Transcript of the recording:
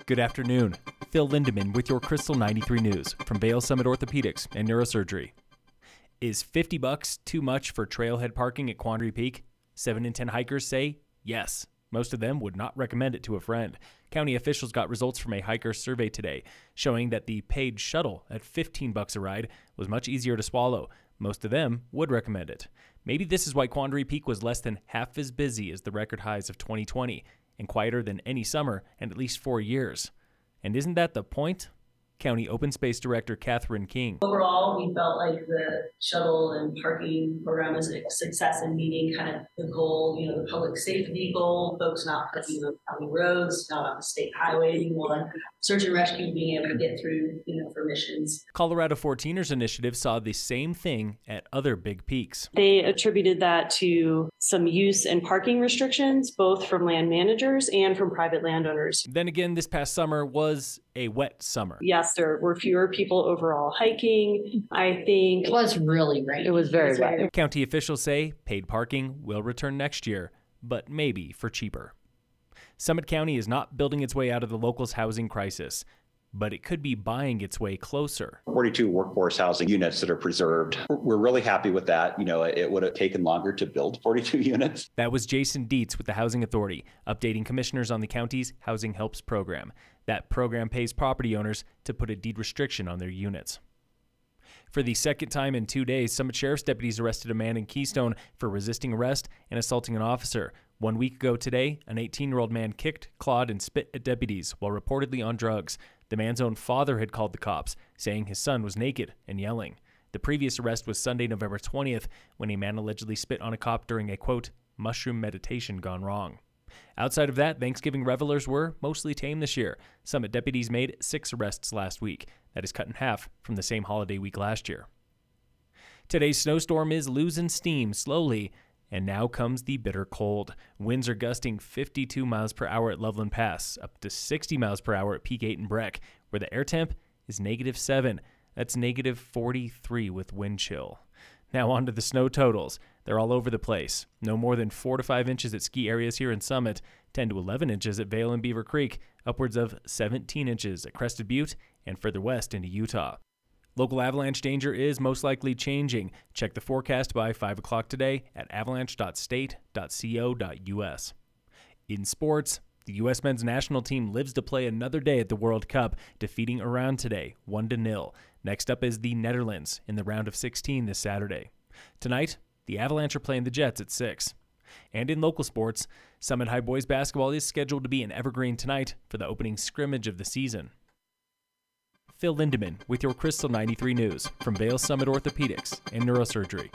Good afternoon. Phil Lindeman with your Krystal 93 News from Vail Summit Orthopedics and Neurosurgery. Is $50 too much for trailhead parking at Quandary Peak? 7 in 10 hikers say yes. Most of them would not recommend it to a friend. County officials got results from a hiker survey today, showing that the paid shuttle at $15 a ride was much easier to swallow. Most of them would recommend it. Maybe this is why Quandary Peak was less than half as busy as the record highs of 2020 and quieter than any summer in at least 4 years. And isn't that the point? County Open Space Director Catherine King. Overall, we felt like the shuttle and parking program was a success in meeting kind of the goal, the public safety goal, folks not parking on county roads, not on the state highway anymore, search and rescue being able to get through, for missions. Colorado 14ers Initiative saw the same thing at other big peaks. They attributed that to some use and parking restrictions, both from land managers and from private landowners. Then again, this past summer was a wet summer. Yes, there were fewer people overall hiking. I think it was really rainy. It was very wet. County officials say paid parking will return next year, but maybe for cheaper. Summit County is not building its way out of the locals' housing crisis, but it could be buying its way closer. 42 workforce housing units that are preserved. We're really happy with that. It would have taken longer to build 42 units. That was Jason Dietz with the Housing Authority, updating commissioners on the county's Housing Helps program. That program pays property owners to put a deed restriction on their units. For the second time in 2 days, Summit Sheriff's deputies arrested a man in Keystone for resisting arrest and assaulting an officer. 1 week ago today, an 18-year-old man kicked, clawed, and spit at deputies while reportedly on drugs. The man's own father had called the cops, saying his son was naked and yelling. The previous arrest was Sunday, November 20th, when a man allegedly spit on a cop during a, quote, mushroom meditation gone wrong. Outside of that, Thanksgiving revelers were mostly tame this year. Summit deputies made 6 arrests last week. That is cut in half from the same holiday week last year. Today's snowstorm is losing steam slowly, and now comes the bitter cold. Winds are gusting 52 miles per hour at Loveland Pass, up to 60 miles per hour at Peak 8 and Breck, where the air temp is -7. That's -43 with wind chill. Now on to the snow totals. They're all over the place. No more than 4 to 5 inches at ski areas here in Summit, 10 to 11 inches at Vail and Beaver Creek, upwards of 17 inches at Crested Butte, and further west into Utah. Local avalanche danger is most likely changing. Check the forecast by 5 o'clock today at avalanche.state.co.us. In sports, the U.S. men's national team lives to play another day at the World Cup, defeating Iran today, 1-0. Next up is the Netherlands in the round of 16 this Saturday. Tonight, the Avalanche are playing the Jets at 6. And in local sports, Summit High boys basketball is scheduled to be in Evergreen tonight for the opening scrimmage of the season. Phil Lindeman with your Krystal 93 News from Vail Summit Orthopedics and Neurosurgery.